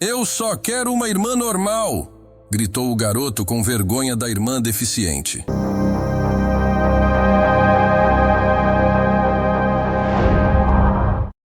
Eu só quero uma irmã normal! Gritou o garoto com vergonha da irmã deficiente.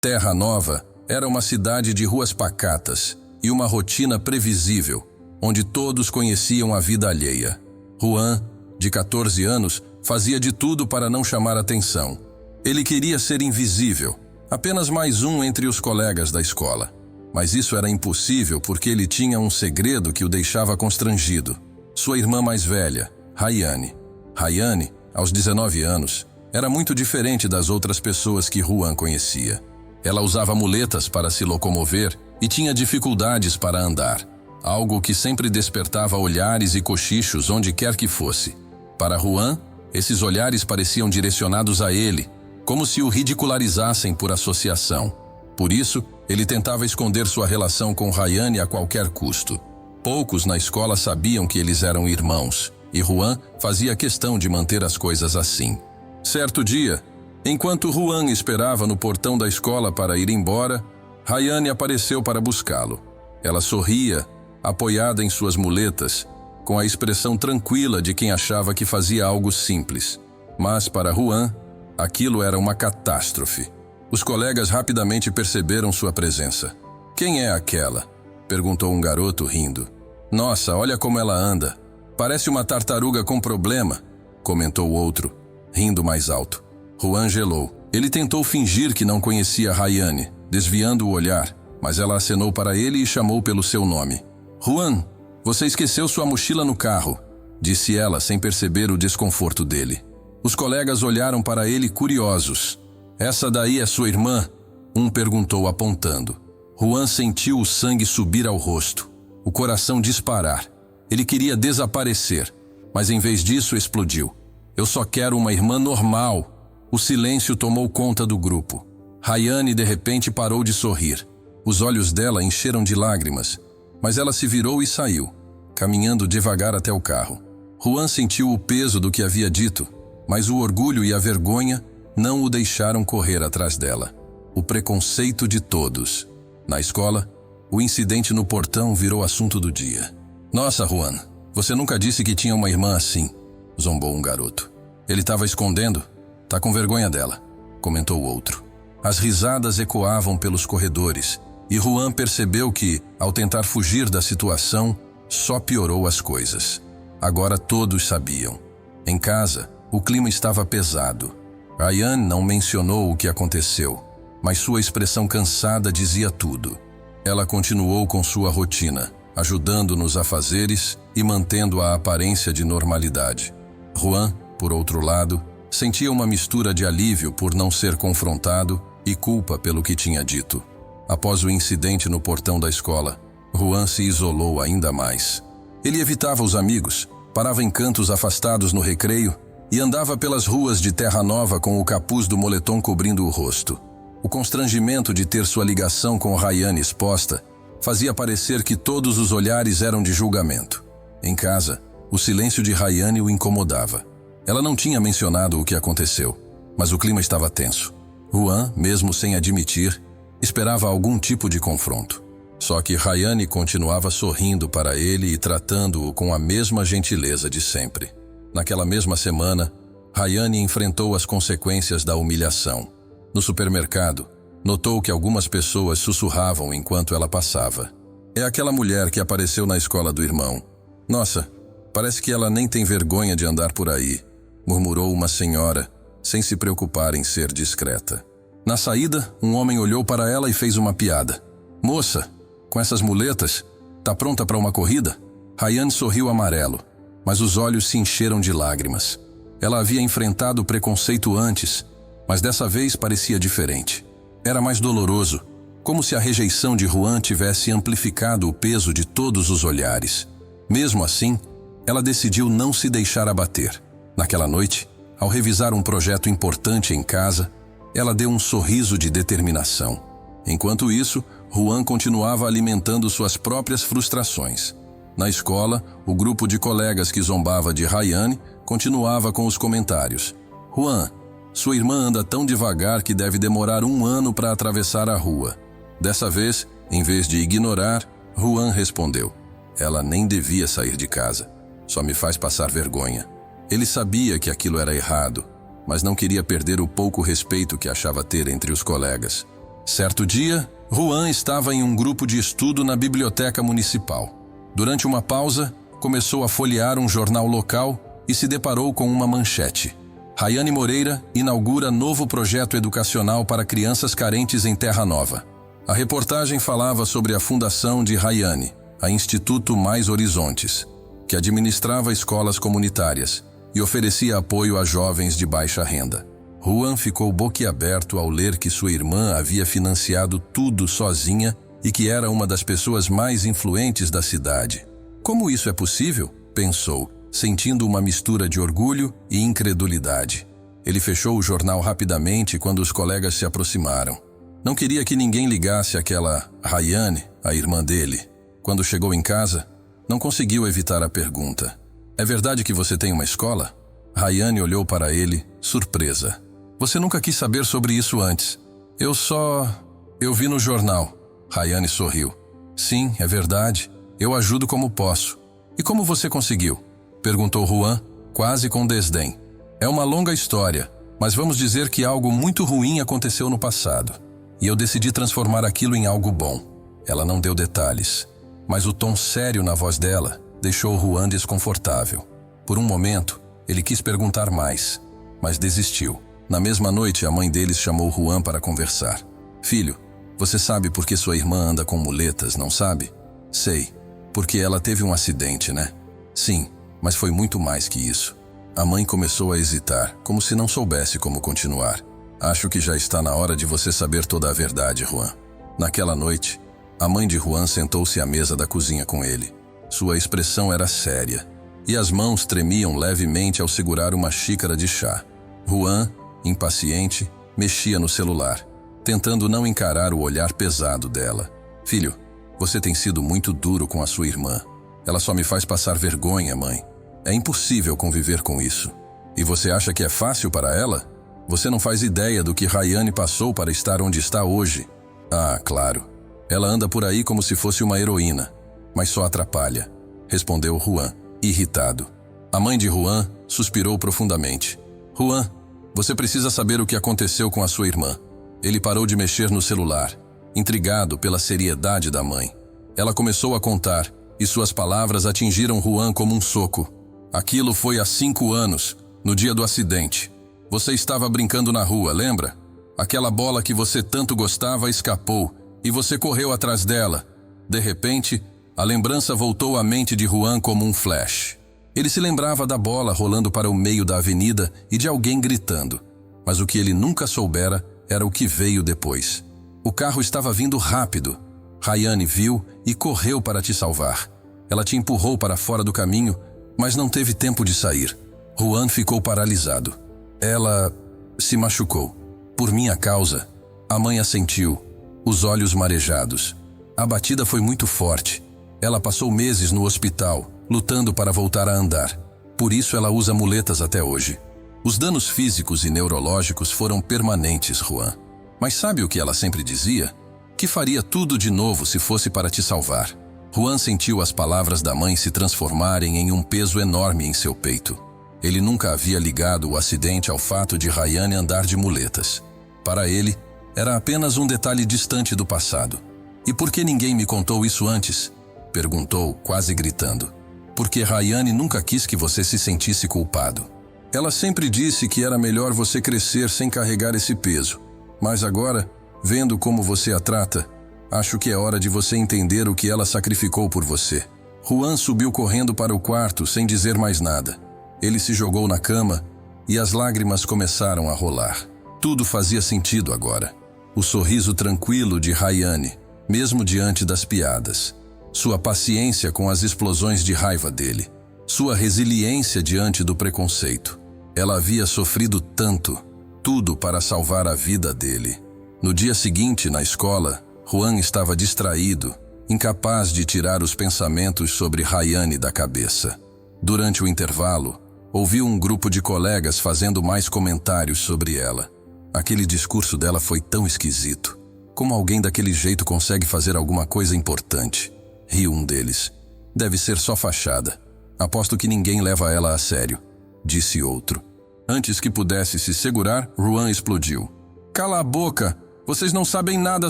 Terra Nova era uma cidade de ruas pacatas e uma rotina previsível, onde todos conheciam a vida alheia. Juan, de 14 anos, fazia de tudo para não chamar atenção. Ele queria ser invisível, apenas mais um entre os colegas da escola. Mas isso era impossível porque ele tinha um segredo que o deixava constrangido. Sua irmã mais velha, Rayane. Rayane, aos 19 anos, era muito diferente das outras pessoas que Juan conhecia. Ela usava muletas para se locomover e tinha dificuldades para andar, algo que sempre despertava olhares e cochichos onde quer que fosse. Para Juan, esses olhares pareciam direcionados a ele, como se o ridicularizassem por associação. Por isso, ele tentava esconder sua relação com Rayane a qualquer custo. Poucos na escola sabiam que eles eram irmãos, e Juan fazia questão de manter as coisas assim. Certo dia, enquanto Juan esperava no portão da escola para ir embora, Rayane apareceu para buscá-lo. Ela sorria, apoiada em suas muletas, com a expressão tranquila de quem achava que fazia algo simples. Mas para Juan, aquilo era uma catástrofe. Os colegas rapidamente perceberam sua presença. "Quem é aquela?" perguntou um garoto rindo. "Nossa, olha como ela anda. Parece uma tartaruga com problema", comentou outro, rindo mais alto. Juan gelou. Ele tentou fingir que não conhecia Rayane, desviando o olhar, mas ela acenou para ele e chamou pelo seu nome. "Juan, você esqueceu sua mochila no carro", disse ela sem perceber o desconforto dele. Os colegas olharam para ele curiosos. "Essa daí é sua irmã?", um perguntou apontando. Juan sentiu o sangue subir ao rosto, o coração disparar. Ele queria desaparecer, mas em vez disso explodiu. "Eu só quero uma irmã normal." O silêncio tomou conta do grupo. Rayane de repente parou de sorrir. Os olhos dela encheram de lágrimas, mas ela se virou e saiu, caminhando devagar até o carro. Juan sentiu o peso do que havia dito, mas o orgulho e a vergonha não o deixaram correr atrás dela. O preconceito de todos. Na escola, o incidente no portão virou assunto do dia. "Nossa, Juan, você nunca disse que tinha uma irmã assim", zombou um garoto. "Ele estava escondendo? Tá com vergonha dela", comentou outro. As risadas ecoavam pelos corredores, e Juan percebeu que, ao tentar fugir da situação, só piorou as coisas. Agora todos sabiam. Em casa, o clima estava pesado. Rayane não mencionou o que aconteceu, mas sua expressão cansada dizia tudo. Ela continuou com sua rotina, ajudando nos afazeres e mantendo a aparência de normalidade. Juan, por outro lado, sentia uma mistura de alívio por não ser confrontado e culpa pelo que tinha dito. Após o incidente no portão da escola, Juan se isolou ainda mais. Ele evitava os amigos, parava em cantos afastados no recreio e andava pelas ruas de Terra Nova com o capuz do moletom cobrindo o rosto. O constrangimento de ter sua ligação com Rayane exposta fazia parecer que todos os olhares eram de julgamento. Em casa, o silêncio de Rayane o incomodava. Ela não tinha mencionado o que aconteceu, mas o clima estava tenso. Juan, mesmo sem admitir, esperava algum tipo de confronto. Só que Rayane continuava sorrindo para ele e tratando-o com a mesma gentileza de sempre. Naquela mesma semana, Rayane enfrentou as consequências da humilhação. No supermercado, notou que algumas pessoas sussurravam enquanto ela passava. "É aquela mulher que apareceu na escola do irmão. Nossa, parece que ela nem tem vergonha de andar por aí", murmurou uma senhora, sem se preocupar em ser discreta. Na saída, um homem olhou para ela e fez uma piada. "Moça, com essas muletas, tá pronta para uma corrida?" Rayane sorriu amarelo, mas os olhos se encheram de lágrimas. Ela havia enfrentado o preconceito antes, mas dessa vez parecia diferente. Era mais doloroso, como se a rejeição de Juan tivesse amplificado o peso de todos os olhares. Mesmo assim, ela decidiu não se deixar abater. Naquela noite, ao revisar um projeto importante em casa, ela deu um sorriso de determinação. Enquanto isso, Juan continuava alimentando suas próprias frustrações. Na escola, o grupo de colegas que zombava de Rayane continuava com os comentários. "Juan, sua irmã anda tão devagar que deve demorar 1 ano para atravessar a rua." Dessa vez, em vez de ignorar, Juan respondeu: ela nem devia sair de casa. Só me faz passar vergonha. Ele sabia que aquilo era errado, mas não queria perder o pouco respeito que achava ter entre os colegas. Certo dia, Juan estava em um grupo de estudo na biblioteca municipal. Durante uma pausa, começou a folhear um jornal local e se deparou com uma manchete. Rayane Moreira inaugura novo projeto educacional para crianças carentes em Terra Nova. A reportagem falava sobre a fundação de Rayane, a Instituto Mais Horizontes, que administrava escolas comunitárias e oferecia apoio a jovens de baixa renda. Juan ficou boquiaberto ao ler que sua irmã havia financiado tudo sozinha e que era uma das pessoas mais influentes da cidade. Como isso é possível? Pensou, sentindo uma mistura de orgulho e incredulidade. Ele fechou o jornal rapidamente quando os colegas se aproximaram. Não queria que ninguém ligasse àquela Rayane, a irmã dele. Quando chegou em casa, não conseguiu evitar a pergunta: é verdade que você tem uma escola? Rayane olhou para ele, surpresa. Você nunca quis saber sobre isso antes. Eu vi no jornal. Rayane sorriu. Sim, é verdade. Eu ajudo como posso. E como você conseguiu? Perguntou Juan, quase com desdém. É uma longa história, mas vamos dizer que algo muito ruim aconteceu no passado. E eu decidi transformar aquilo em algo bom. Ela não deu detalhes, mas o tom sério na voz dela deixou Juan desconfortável. Por um momento, ele quis perguntar mais, mas desistiu. Na mesma noite, a mãe deles chamou Juan para conversar. Filho, você sabe por que sua irmã anda com muletas, não sabe? Sei, porque ela teve um acidente, né? Sim, mas foi muito mais que isso. A mãe começou a hesitar, como se não soubesse como continuar. Acho que já está na hora de você saber toda a verdade, Juan. Naquela noite, a mãe de Juan sentou-se à mesa da cozinha com ele. Sua expressão era séria, e as mãos tremiam levemente ao segurar uma xícara de chá. Juan, impaciente, mexia no celular, tentando não encarar o olhar pesado dela. Filho, você tem sido muito duro com a sua irmã. Ela só me faz passar vergonha, mãe. É impossível conviver com isso. E você acha que é fácil para ela? Você não faz ideia do que Rayane passou para estar onde está hoje. Ah, claro. Ela anda por aí como se fosse uma heroína, mas só atrapalha, respondeu Juan, irritado. A mãe de Juan suspirou profundamente. Juan, você precisa saber o que aconteceu com a sua irmã. Ele parou de mexer no celular, intrigado pela seriedade da mãe. Ela começou a contar, e suas palavras atingiram Juan como um soco. Aquilo foi há 5 anos, no dia do acidente. Você estava brincando na rua, lembra? Aquela bola que você tanto gostava escapou, e você correu atrás dela. De repente, a lembrança voltou à mente de Juan como um flash. Ele se lembrava da bola rolando para o meio da avenida e de alguém gritando. Mas o que ele nunca soubera era o que veio depois. O carro estava vindo rápido. Rayane viu e correu para te salvar. Ela te empurrou para fora do caminho, mas não teve tempo de sair. Juan ficou paralisado. Ela se machucou. Por minha causa. A mãe assentiu, os olhos marejados. A batida foi muito forte. Ela passou meses no hospital, lutando para voltar a andar. Por isso ela usa muletas até hoje. Os danos físicos e neurológicos foram permanentes, Juan. Mas sabe o que ela sempre dizia? Que faria tudo de novo se fosse para te salvar. Juan sentiu as palavras da mãe se transformarem em um peso enorme em seu peito. Ele nunca havia ligado o acidente ao fato de Rayane andar de muletas. Para ele, era apenas um detalhe distante do passado. E por que ninguém me contou isso antes? Perguntou, quase gritando. Porque Rayane nunca quis que você se sentisse culpado. Ela sempre disse que era melhor você crescer sem carregar esse peso. Mas agora, vendo como você a trata, acho que é hora de você entender o que ela sacrificou por você. Juan subiu correndo para o quarto sem dizer mais nada. Ele se jogou na cama e as lágrimas começaram a rolar. Tudo fazia sentido agora. O sorriso tranquilo de Rayane, mesmo diante das piadas. Sua paciência com as explosões de raiva dele. Sua resiliência diante do preconceito. Ela havia sofrido tanto, tudo para salvar a vida dele. No dia seguinte, na escola, Juan estava distraído, incapaz de tirar os pensamentos sobre Rayane da cabeça. Durante o intervalo, ouviu um grupo de colegas fazendo mais comentários sobre ela. Aquele discurso dela foi tão esquisito. Como alguém daquele jeito consegue fazer alguma coisa importante? riu um deles. Deve ser só fachada. Aposto que ninguém leva ela a sério, disse outro. Antes que pudesse se segurar, Juan explodiu. Cala a boca! Vocês não sabem nada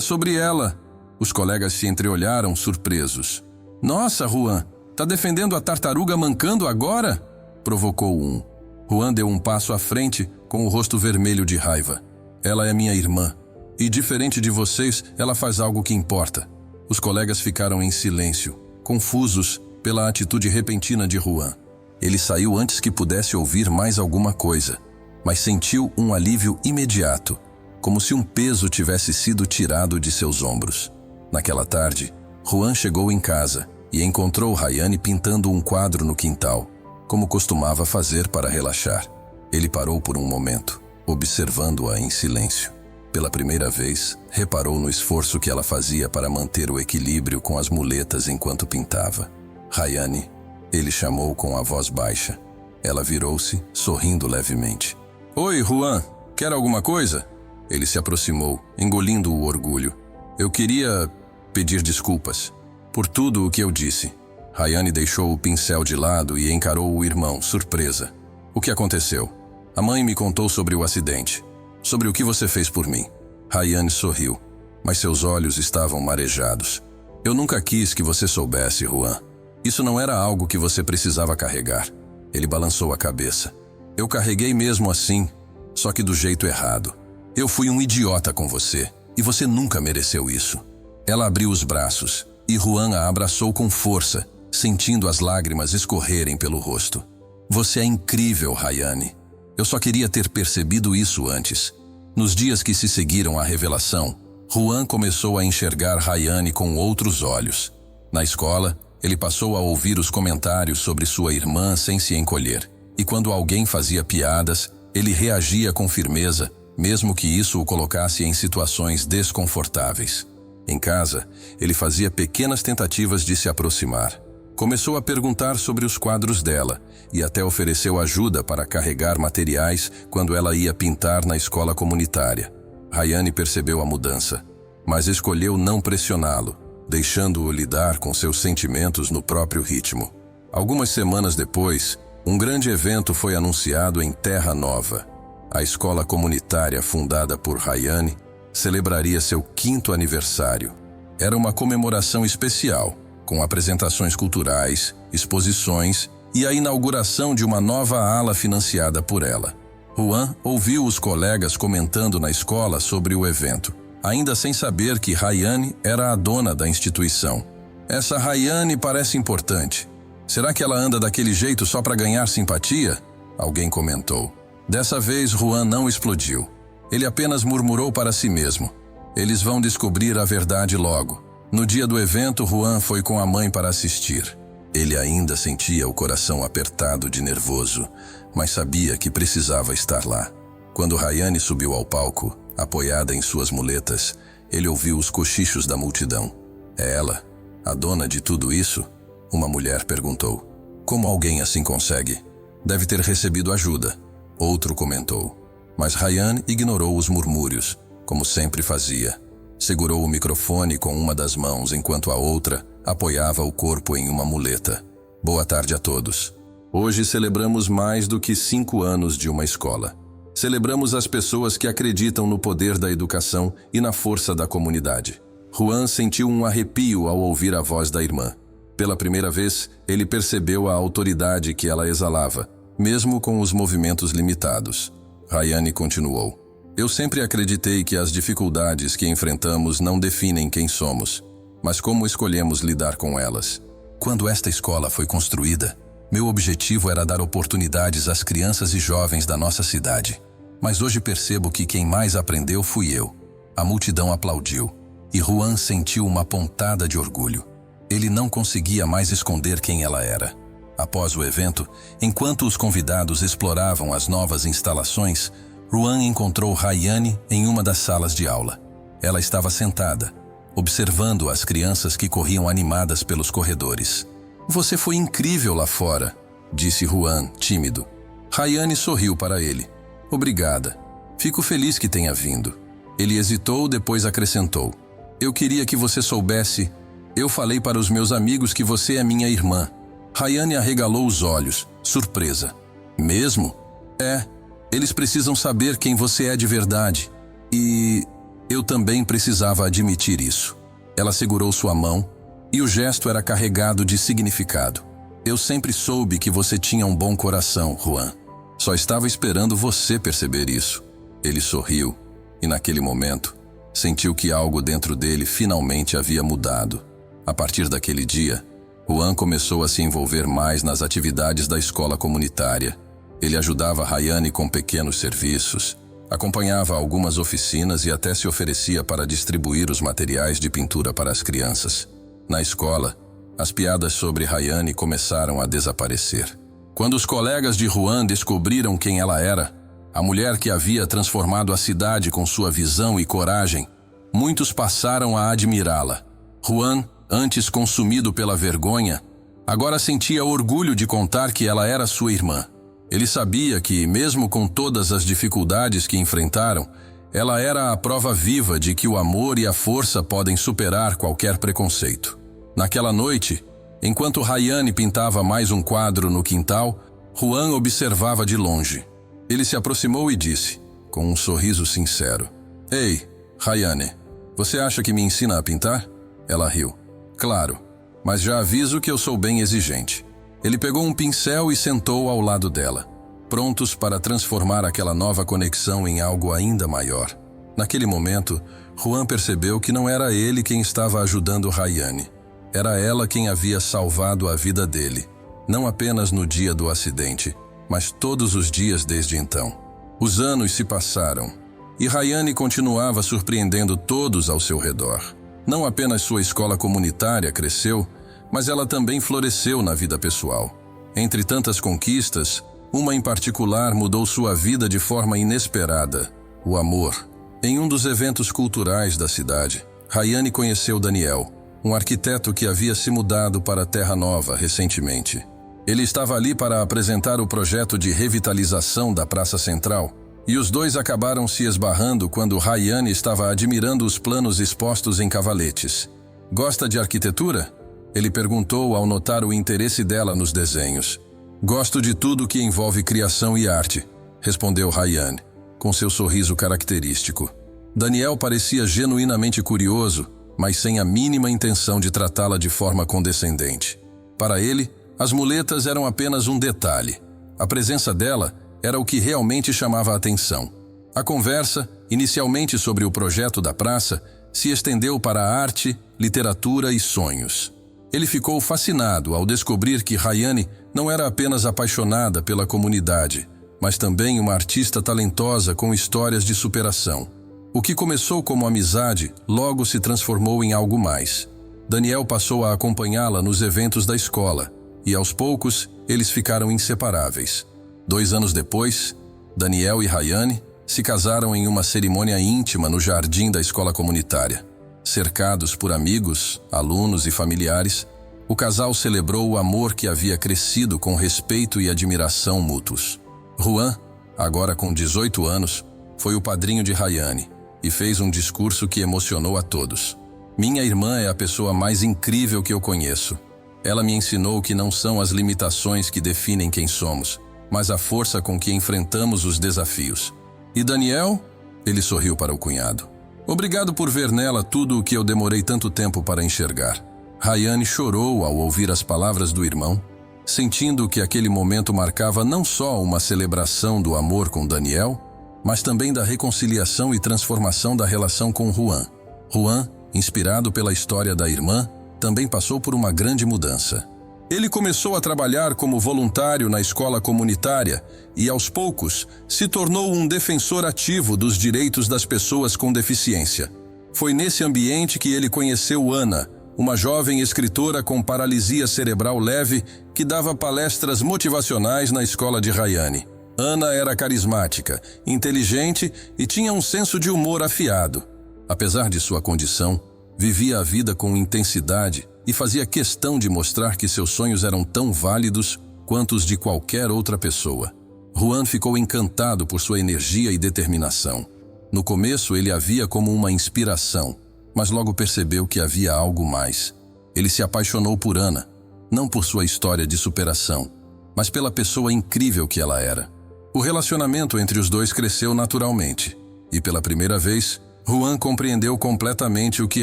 sobre ela! Os colegas se entreolharam, surpresos. Nossa, Juan, tá defendendo a tartaruga mancando agora? Provocou um. Juan deu um passo à frente, com o rosto vermelho de raiva. Ela é minha irmã. E diferente de vocês, ela faz algo que importa. Os colegas ficaram em silêncio, confusos pela atitude repentina de Juan. Ele saiu antes que pudesse ouvir mais alguma coisa, mas sentiu um alívio imediato, como se um peso tivesse sido tirado de seus ombros. Naquela tarde, Juan chegou em casa e encontrou Rayane pintando um quadro no quintal, como costumava fazer para relaxar. Ele parou por um momento, observando-a em silêncio. Pela primeira vez, reparou no esforço que ela fazia para manter o equilíbrio com as muletas enquanto pintava. Rayane, ele chamou com a voz baixa. Ela virou-se, sorrindo levemente. Oi, Juan, quer alguma coisa? Ele se aproximou, engolindo o orgulho. Eu queria pedir desculpas por tudo o que eu disse. Rayane deixou o pincel de lado e encarou o irmão, surpresa. O que aconteceu? A mãe me contou sobre o acidente. Sobre o que você fez por mim. Rayane sorriu, mas seus olhos estavam marejados. Eu nunca quis que você soubesse, Juan. Isso não era algo que você precisava carregar. Ele balançou a cabeça. Eu carreguei mesmo assim, só que do jeito errado. Eu fui um idiota com você, e você nunca mereceu isso. Ela abriu os braços, e Juan a abraçou com força, sentindo as lágrimas escorrerem pelo rosto. Você é incrível, Rayane. Eu só queria ter percebido isso antes. Nos dias que se seguiram à revelação, Juan começou a enxergar Rayane com outros olhos. Na escola, ele passou a ouvir os comentários sobre sua irmã sem se encolher. E quando alguém fazia piadas, ele reagia com firmeza, mesmo que isso o colocasse em situações desconfortáveis. Em casa, ele fazia pequenas tentativas de se aproximar. Começou a perguntar sobre os quadros dela e até ofereceu ajuda para carregar materiais quando ela ia pintar na escola comunitária. Rayane percebeu a mudança, mas escolheu não pressioná-lo, deixando-o lidar com seus sentimentos no próprio ritmo. Algumas semanas depois, um grande evento foi anunciado em Terra Nova. A escola comunitária fundada por Rayane celebraria seu 5º aniversário. Era uma comemoração especial, com apresentações culturais, exposições e a inauguração de uma nova ala financiada por ela. Juan ouviu os colegas comentando na escola sobre o evento, ainda sem saber que Rayane era a dona da instituição. Essa Rayane parece importante. Será que ela anda daquele jeito só para ganhar simpatia? Alguém comentou. Dessa vez, Juan não explodiu. Ele apenas murmurou para si mesmo. Eles vão descobrir a verdade logo. No dia do evento, Juan foi com a mãe para assistir. Ele ainda sentia o coração apertado de nervoso, mas sabia que precisava estar lá. Quando Rayane subiu ao palco, apoiada em suas muletas, ele ouviu os cochichos da multidão. É ela, a dona de tudo isso? Uma mulher perguntou. Como alguém assim consegue? Deve ter recebido ajuda. Outro comentou. Mas Rayane ignorou os murmúrios, como sempre fazia. Segurou o microfone com uma das mãos enquanto a outra apoiava o corpo em uma muleta. Boa tarde a todos. Hoje celebramos mais do que 5 anos de uma escola. Celebramos as pessoas que acreditam no poder da educação e na força da comunidade. Juan sentiu um arrepio ao ouvir a voz da irmã. Pela primeira vez, ele percebeu a autoridade que ela exalava, mesmo com os movimentos limitados. Rayane continuou. Eu sempre acreditei que as dificuldades que enfrentamos não definem quem somos, mas como escolhemos lidar com elas. Quando esta escola foi construída, meu objetivo era dar oportunidades às crianças e jovens da nossa cidade. Mas hoje percebo que quem mais aprendeu fui eu. A multidão aplaudiu, e Juan sentiu uma pontada de orgulho. Ele não conseguia mais esconder quem ela era. Após o evento, enquanto os convidados exploravam as novas instalações, Juan encontrou Rayane em uma das salas de aula. Ela estava sentada, observando as crianças que corriam animadas pelos corredores. Você foi incrível lá fora, disse Juan, tímido. Rayane sorriu para ele. Obrigada. Fico feliz que tenha vindo. Ele hesitou, depois acrescentou. Eu queria que você soubesse Eu falei para os meus amigos que você é minha irmã. Rayane arregalou os olhos, surpresa. Mesmo? É. Eles precisam saber quem você é de verdade. E eu também precisava admitir isso. Ela segurou sua mão e o gesto era carregado de significado. Eu sempre soube que você tinha um bom coração, Juan. Só estava esperando você perceber isso. Ele sorriu e, naquele momento, sentiu que algo dentro dele finalmente havia mudado. A partir daquele dia, Juan começou a se envolver mais nas atividades da escola comunitária. Ele ajudava Rayane com pequenos serviços, acompanhava algumas oficinas e até se oferecia para distribuir os materiais de pintura para as crianças. Na escola, as piadas sobre Rayane começaram a desaparecer. Quando os colegas de Juan descobriram quem ela era, a mulher que havia transformado a cidade com sua visão e coragem, muitos passaram a admirá-la. Juan, antes consumido pela vergonha, agora sentia orgulho de contar que ela era sua irmã. Ele sabia que, mesmo com todas as dificuldades que enfrentaram, ela era a prova viva de que o amor e a força podem superar qualquer preconceito. Naquela noite, enquanto Rayane pintava mais um quadro no quintal, Juan observava de longe. Ele se aproximou e disse, com um sorriso sincero: "Ei, Rayane, você acha que me ensina a pintar?" Ela riu. "Claro, mas já aviso que eu sou bem exigente." Ele pegou um pincel e sentou ao lado dela, prontos para transformar aquela nova conexão em algo ainda maior. Naquele momento, Juan percebeu que não era ele quem estava ajudando Rayane. Era ela quem havia salvado a vida dele, não apenas no dia do acidente, mas todos os dias desde então. Os anos se passaram, e Rayane continuava surpreendendo todos ao seu redor. Não apenas sua escola comunitária cresceu, mas ela também floresceu na vida pessoal. Entre tantas conquistas, uma em particular mudou sua vida de forma inesperada: o amor. Em um dos eventos culturais da cidade, Rayane conheceu Daniel, um arquiteto que havia se mudado para Terra Nova recentemente. Ele estava ali para apresentar o projeto de revitalização da Praça Central, e os dois acabaram se esbarrando quando Rayane estava admirando os planos expostos em cavaletes. "Gosta de arquitetura?" Ele perguntou ao notar o interesse dela nos desenhos. "Gosto de tudo que envolve criação e arte", respondeu Rayane, com seu sorriso característico. Daniel parecia genuinamente curioso, mas sem a mínima intenção de tratá-la de forma condescendente. Para ele, as muletas eram apenas um detalhe. A presença dela era o que realmente chamava a atenção. A conversa, inicialmente sobre o projeto da praça, se estendeu para a arte, literatura e sonhos. Ele ficou fascinado ao descobrir que Rayane não era apenas apaixonada pela comunidade, mas também uma artista talentosa com histórias de superação. O que começou como amizade logo se transformou em algo mais. Daniel passou a acompanhá-la nos eventos da escola, e aos poucos eles ficaram inseparáveis. 2 anos depois, Daniel e Rayane se casaram em uma cerimônia íntima no jardim da escola comunitária. Cercados por amigos, alunos e familiares, o casal celebrou o amor que havia crescido com respeito e admiração mútuos. Juan, agora com 18 anos, foi o padrinho de Rayane e fez um discurso que emocionou a todos. "Minha irmã é a pessoa mais incrível que eu conheço. Ela me ensinou que não são as limitações que definem quem somos, mas a força com que enfrentamos os desafios." "E Daniel?" Ele sorriu para o cunhado. "Obrigado por ver nela tudo o que eu demorei tanto tempo para enxergar." Rayane chorou ao ouvir as palavras do irmão, sentindo que aquele momento marcava não só uma celebração do amor com Daniel, mas também da reconciliação e transformação da relação com Juan. Juan, inspirado pela história da irmã, também passou por uma grande mudança. Ele começou a trabalhar como voluntário na escola comunitária e, aos poucos, se tornou um defensor ativo dos direitos das pessoas com deficiência. Foi nesse ambiente que ele conheceu Ana, uma jovem escritora com paralisia cerebral leve que dava palestras motivacionais na escola de Rayane. Ana era carismática, inteligente e tinha um senso de humor afiado. Apesar de sua condição, vivia a vida com intensidade e fazia questão de mostrar que seus sonhos eram tão válidos quanto os de qualquer outra pessoa. Juan ficou encantado por sua energia e determinação. No começo ele a via como uma inspiração, mas logo percebeu que havia algo mais. Ele se apaixonou por Ana, não por sua história de superação, mas pela pessoa incrível que ela era. O relacionamento entre os dois cresceu naturalmente, e pela primeira vez, Juan compreendeu completamente o que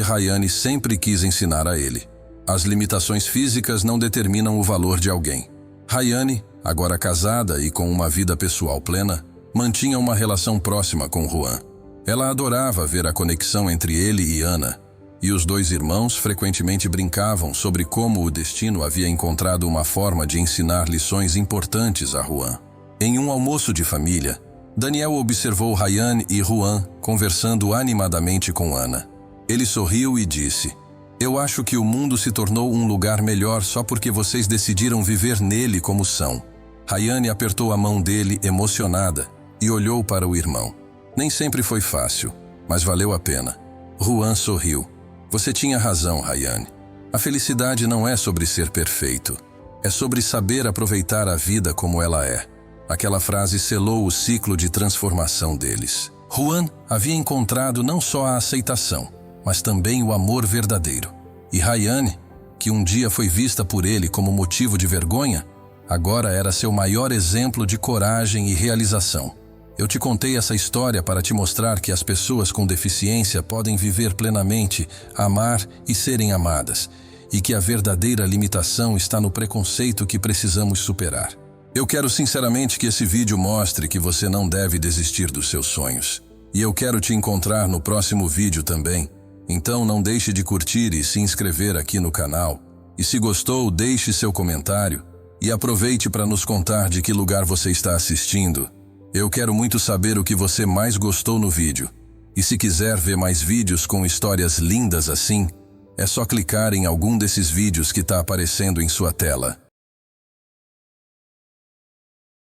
Rayane sempre quis ensinar a ele. As limitações físicas não determinam o valor de alguém. Rayane, agora casada e com uma vida pessoal plena, mantinha uma relação próxima com Juan. Ela adorava ver a conexão entre ele e Ana, e os dois irmãos frequentemente brincavam sobre como o destino havia encontrado uma forma de ensinar lições importantes a Juan. Em um almoço de família, Daniel observou Rayane e Juan conversando animadamente com Ana. Ele sorriu e disse: "Eu acho que o mundo se tornou um lugar melhor só porque vocês decidiram viver nele como são." Rayane apertou a mão dele emocionada e olhou para o irmão. Nem sempre foi fácil, mas valeu a pena. Juan sorriu. "Você tinha razão, Rayane. A felicidade não é sobre ser perfeito. É sobre saber aproveitar a vida como ela é." Aquela frase selou o ciclo de transformação deles. Juan havia encontrado não só a aceitação, mas também o amor verdadeiro. E Rayane, que um dia foi vista por ele como motivo de vergonha, agora era seu maior exemplo de coragem e realização. Eu te contei essa história para te mostrar que as pessoas com deficiência podem viver plenamente, amar e serem amadas, e que a verdadeira limitação está no preconceito que precisamos superar. Eu quero sinceramente que esse vídeo mostre que você não deve desistir dos seus sonhos. E eu quero te encontrar no próximo vídeo também. Então não deixe de curtir e se inscrever aqui no canal. E se gostou, deixe seu comentário. E aproveite para nos contar de que lugar você está assistindo. Eu quero muito saber o que você mais gostou no vídeo. E se quiser ver mais vídeos com histórias lindas assim, é só clicar em algum desses vídeos que está aparecendo em sua tela.